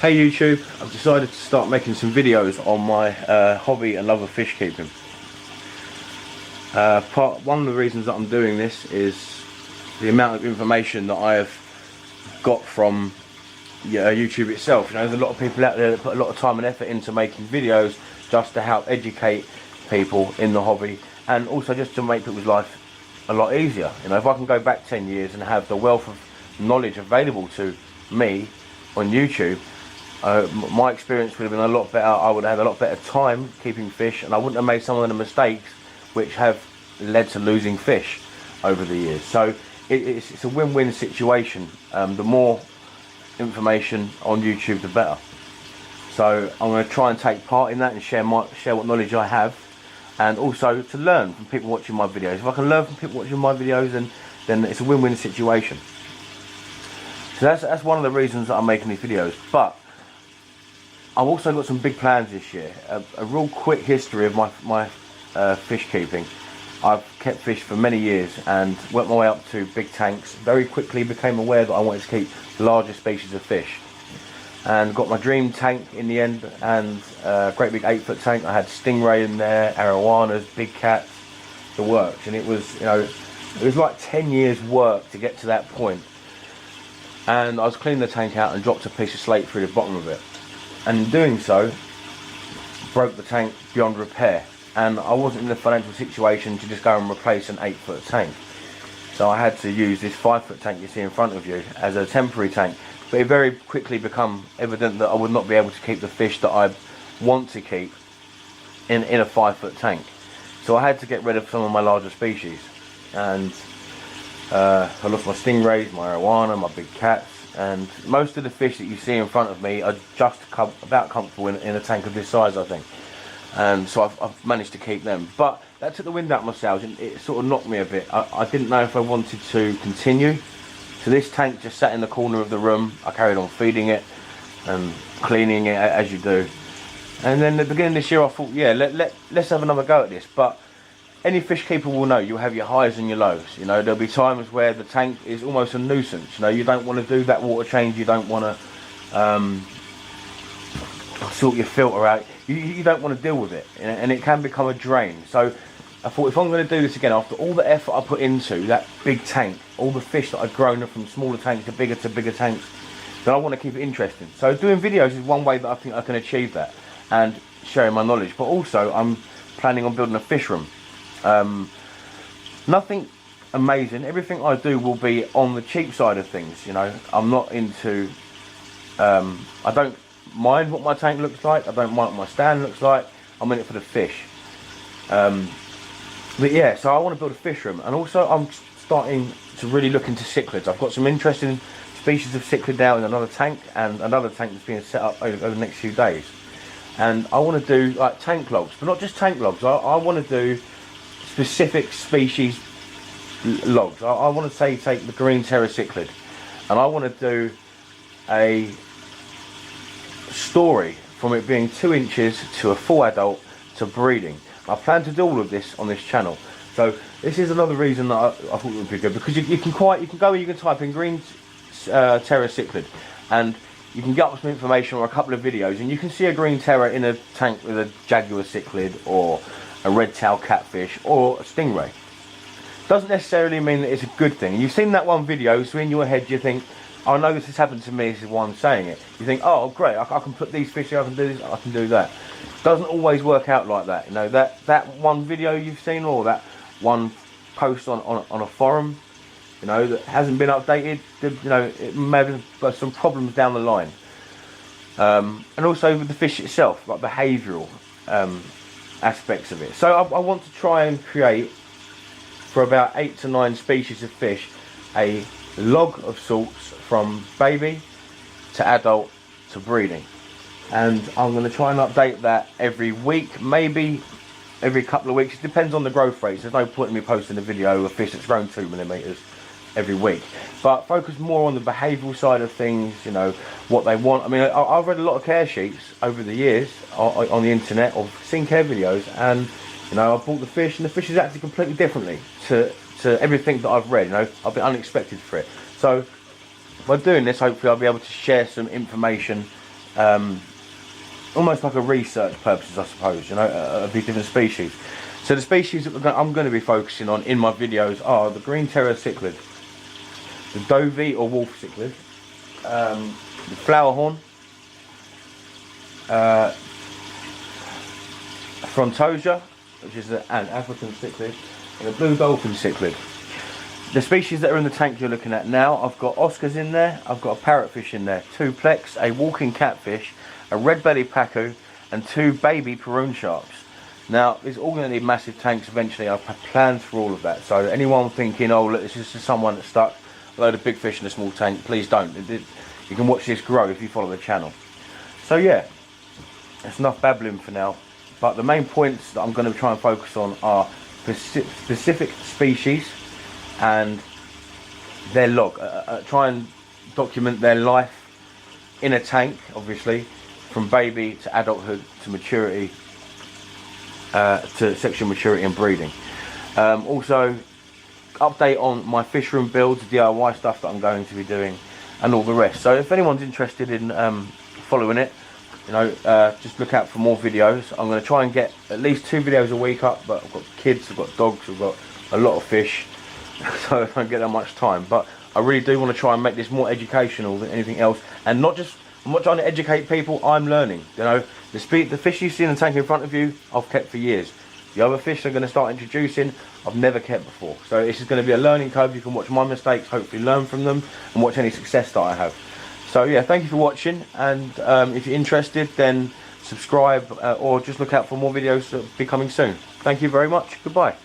Hey YouTube, I've decided to start making some videos on my hobby and love of fish keeping. One of the reasons that I'm doing this is the amount of information that I have got from YouTube itself. You know, there's a lot of people out there that put a lot of time and effort into making videos just to help educate people in the hobby, and also just to make people's life a lot easier. You know, if I can go back 10 years and have the wealth of knowledge available to me on YouTube, my experience would have been a lot better. I would have had a lot better time keeping fish, and I wouldn't have made some of the mistakes which have led to losing fish over the years. So it's a win-win situation. The more information on YouTube, the better. So I'm going to try and take part in that and share what knowledge I have, and also to learn from people watching my videos. If I can learn from people watching my videos, then it's a win-win situation. So that's one of the reasons that I'm making these videos. But I've also got some big plans this year. A real quick history of my fish keeping. I've kept fish for many years and worked my way up to big tanks. Very quickly became aware that I wanted to keep larger species of fish, and got my dream tank in the end, and a great big 8-foot tank. I had stingray in there, arowanas, big cats, the works, and it was, you know, it was like 10 years work to get to that point. And I was cleaning the tank out and dropped a piece of slate through the bottom of it, and in doing so broke the tank beyond repair, and I wasn't in the financial situation to just go and replace an 8-foot tank. So I had to use this 5-foot tank you see in front of you as a temporary tank. But it very quickly became evident that I would not be able to keep the fish that I want to keep in a 5-foot tank. So I had to get rid of some of my larger species, and I lost my stingrays, my arowana, my big cats, and most of the fish that you see in front of me are just about comfortable in a tank of this size, I think. And so I've managed to keep them. But that took the wind out of my sails, and it sort of knocked me a bit. I didn't know if I wanted to continue. So this tank just sat in the corner of the room. I carried on feeding it and cleaning it as you do. And then at the beginning of this year I thought, yeah, let's have another go at this. But any fish keeper will know you'll have your highs and your lows. You know, there'll be times where the tank is almost a nuisance. You know, you don't want to do that water change. You don't want to sort your filter out. You don't want to deal with it, and it can become a drain. So I thought, if I'm going to do this again, after all the effort I put into that big tank, all the fish that I've grown from smaller tanks to bigger tanks, then I want to keep it interesting. So doing videos is one way that I think I can achieve that, and sharing my knowledge. But also I'm planning on building a fish room. Nothing amazing. Everything I do will be on the cheap side of things. You know, I'm not into, I don't mind what my tank looks like. I don't mind what my stand looks like. I'm in it for the fish. But yeah, so I want to build a fish room, and also I'm starting to really look into cichlids. I've got some interesting species of cichlid now in another tank, and another tank that's being set up over the next few days. And I want to do like tank logs, but not just tank logs. I want to do specific species logs. I want to say take the green terror cichlid, and I want to do a story from it being 2 inches to a full adult to breeding. I plan to do all of this on this channel. So this is another reason that I thought it would be good, because you can go and you can type in green terror cichlid, and you can get up some information or a couple of videos, and you can see a green terror in a tank with a jaguar cichlid or a red tail catfish or a stingray. Doesn't necessarily mean that it's a good thing. You've seen that one video, so in your head you think, oh no, this has happened to me, this is why I'm saying it. You think, oh great, I can put these fish here, I can do this, I can do that. Doesn't always work out like that. You know, that one video you've seen, or that one post on a forum, you know, that hasn't been updated, you know, it may have got some problems down the line. And also with the fish itself, like behavioural aspects of it. So I want to try and create, for about 8 to 9 species of fish, a log of sorts from baby to adult to breeding. And I'm going to try and update that every week, maybe every couple of weeks. It depends on the growth rates. There's no point in me posting a video of a fish that's grown 2mm every week. But focus more on the behavioural side of things, you know, what they want. I mean, I've read a lot of care sheets over the years on the internet, or seen care videos, and, you know, I've bought the fish, and the fish is acting completely differently to everything that I've read. You know, I've been unexpected for it. So by doing this, hopefully I'll be able to share some information almost like a research purposes, I suppose, you know, of these different species. So the species that I'm going to be focusing on in my videos are the green terror cichlid, the dovey or wolf cichlid, the flowerhorn, frontosia, which is an African cichlid, and the blue dolphin cichlid. The species that are in the tank you're looking at now, I've got Oscars in there, I've got a parrotfish in there, 2 plex, a walking catfish, a red-bellied pacu, and 2 baby Peroon sharks. Now, it's all going to need massive tanks eventually. I've had plans for all of that. So anyone thinking, oh look, this is just someone that stuck a load of big fish in a small tank, please don't. You can watch this grow if you follow the channel. So yeah, that's enough babbling for now. But the main points that I'm going to try and focus on are specific species and their log. Try and document their life in a tank, obviously, from baby to adulthood to maturity, to sexual maturity and breeding. Also, update on my fish room builds, DIY stuff that I'm going to be doing, and all the rest. So if anyone's interested in following it, you know, just look out for more videos. I'm going to try and get at least 2 videos a week up, but I've got kids, I've got dogs, I've got a lot of fish, so I don't get that much time. But I really do want to try and make this more educational than anything else, and not just, I'm not trying to educate people, I'm learning. You know, the fish you see in the tank in front of you, I've kept for years. The other fish I'm going to start introducing, I've never kept before. So this is going to be a learning curve. You can watch my mistakes, hopefully learn from them, and watch any success that I have. So yeah, thank you for watching, and if you're interested, then subscribe, or just look out for more videos that will be coming soon. Thank you very much. Goodbye.